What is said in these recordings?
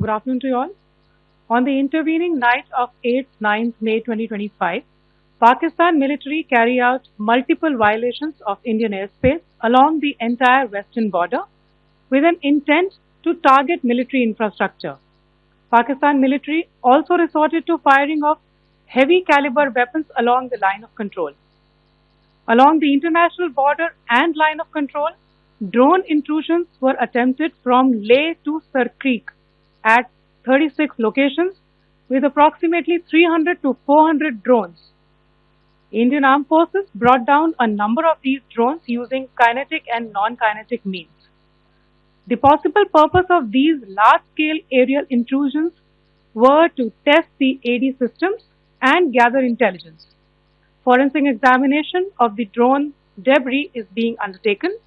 Good afternoon to you all. On the intervening night of 8th 9th May 2025, Pakistan military carry out multiple violations of Indian airspace along the entire western border with an intent to target military infrastructure. Pakistan military also resorted to firing of heavy caliber weapons along the line of control. Along the international border and line of control, drone intrusions were attempted from Leh to Sar Creek at 36 locations with approximately 300 to 400 drones. Indian Armed Forces brought down a number of these drones using kinetic and non-kinetic means. The possible purpose of these large-scale aerial intrusions were to test the AD systems and gather intelligence. Forensic examination of the drone debris is being undertaken.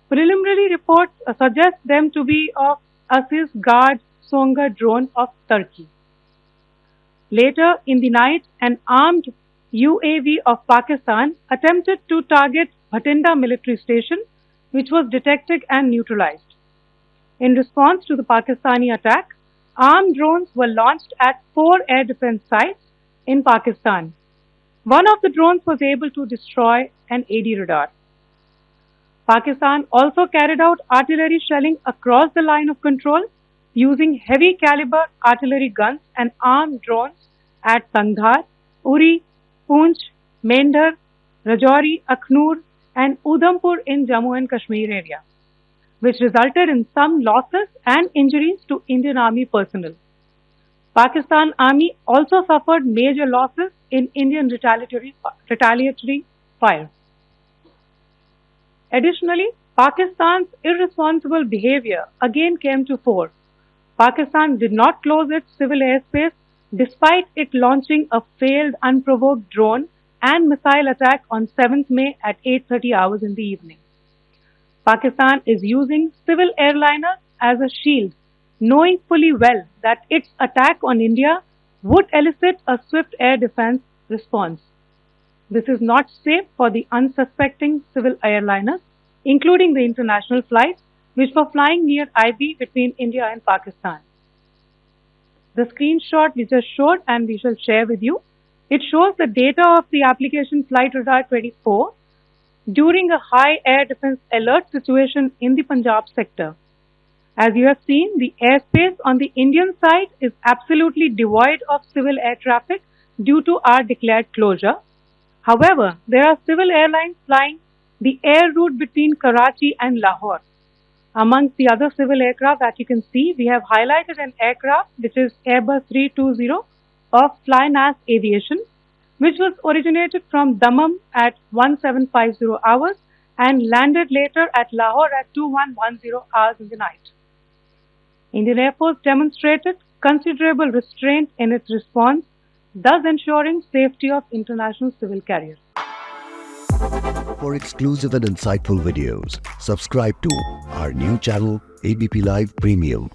Preliminary reports suggest them to be of Aziz Guard Songa drone of Turkey. Later in the night, an armed UAV of Pakistan attempted to target Bhatinda military station, which was detected and neutralized. In response to the Pakistani attack, armed drones were launched at 4 air defense sites in Pakistan. One of the drones was able to destroy an AD radar. Pakistan also carried out artillery shelling across the line of control using heavy caliber artillery guns and armed drones at Tangdhar, Uri, Poonch, Mendhar, Rajouri, Akhnur and Udhampur in Jammu and Kashmir area, which resulted in some losses and injuries to Indian Army personnel. Pakistan Army also suffered major losses in Indian retaliatory fire. Additionally, Pakistan's irresponsible behavior again came to fore. Pakistan did not close its civil airspace despite it launching a failed unprovoked drone and missile attack on 7th May at 8:30 hours in the evening. Pakistan is using civil airliners as a shield, knowing fully well that its attack on India would elicit a swift air defense response. This is not safe for the unsuspecting civil airliners, including the international flights which were flying near IB between India and Pakistan. The screenshot we just showed and we shall share with you, it shows the data of the application Flight Radar 24 during a high air defense alert situation in the Punjab sector. As you have seen, the airspace on the Indian side is absolutely devoid of civil air traffic due to our declared closure. However, there are civil airlines flying the air route between Karachi and Lahore. Amongst the other civil aircraft that you can see, we have highlighted an aircraft which is Airbus 320 of Flynas Aviation, which was originated from Dammam at 1750 hours and landed later at Lahore at 2110 hours in the night. Indian Air Force demonstrated considerable restraint in its response, thus ensuring safety of international civil carriers. For exclusive and insightful videos, subscribe to our new channel ABP Live Premium.